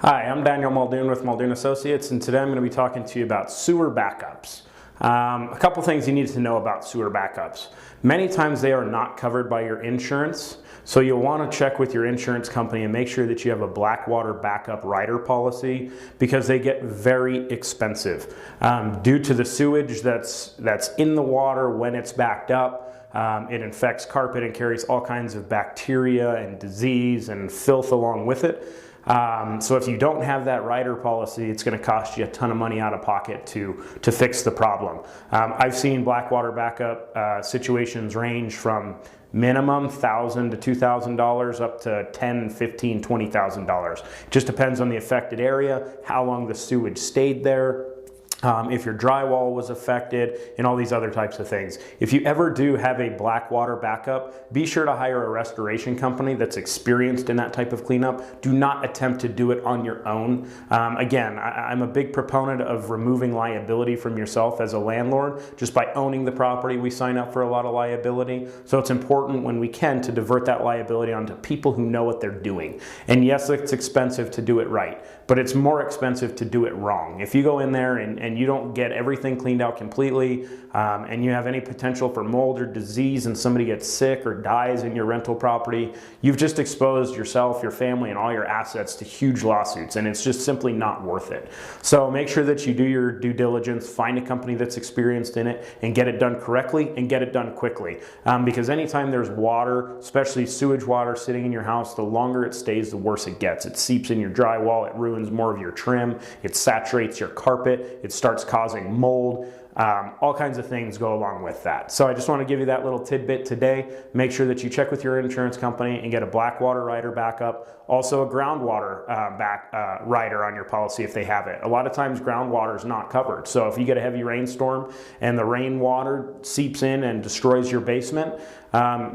Hi, I'm Daniel Muldoon with Muldoon Associates, and today I'm going to be talking to you about sewer backups. A couple things you need to know about sewer backups. Many times they are not covered by your insurance, so you'll want to check with your insurance company and make sure that you have a black water backup rider policy, because they get very expensive. Due to the sewage that's in the water when it's backed up, it infects carpet and carries all kinds of bacteria and disease and filth along with it. So if you don't have that rider policy, it's going to cost you a ton of money out of pocket to fix the problem. I've seen black water backup situations range from minimum $1,000 to $2,000 up to $10,000, $15,000, $20,000. Just depends on the affected area, how long the sewage stayed there, if your drywall was affected, and all these other types of things. If you ever do have a black water backup, be sure to hire a restoration company that's experienced in that type of cleanup. Do not attempt to do it on your own. Again, I'm a big proponent of removing liability from yourself as a landlord. Just by owning the property, we sign up for a lot of liability. So it's important when we can to divert that liability onto people who know what they're doing. And yes, it's expensive to do it right, but it's more expensive to do it wrong. If you go in there and you don't get everything cleaned out completely, and you have any potential for mold or disease and somebody gets sick or dies in your rental property, you've just exposed yourself, your family, and all your assets to huge lawsuits, and it's just simply not worth it. So make sure that you do your due diligence, find a company that's experienced in it, and get it done correctly and get it done quickly. Because anytime there's water, especially sewage water sitting in your house, the longer it stays, the worse it gets. It seeps in your drywall, it ruins more of your trim, it saturates your carpet, it starts causing mold. All kinds of things go along with that. So I just want to give you that little tidbit today. Make sure that you check with your insurance company and get a black water rider backup. Also a groundwater rider on your policy if they have it. A lot of times groundwater is not covered. So if you get a heavy rainstorm and the rainwater seeps in and destroys your basement,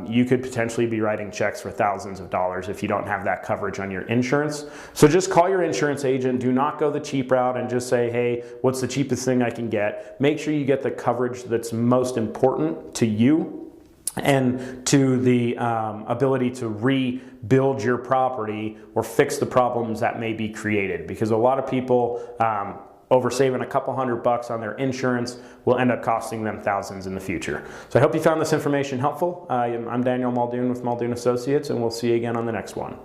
you could potentially be writing checks for thousands of dollars if you don't have that coverage on your insurance. So just call your insurance agent. Do not go the cheap route and just say, hey, what's the cheapest thing I can get? Make sure you get the coverage that's most important to you and to the ability to rebuild your property or fix the problems that may be created. Because a lot of people over saving a couple $100 on their insurance will end up costing them thousands in the future. So I hope you found this information helpful. I'm Daniel Muldoon with Muldoon Associates, and we'll see you again on the next one.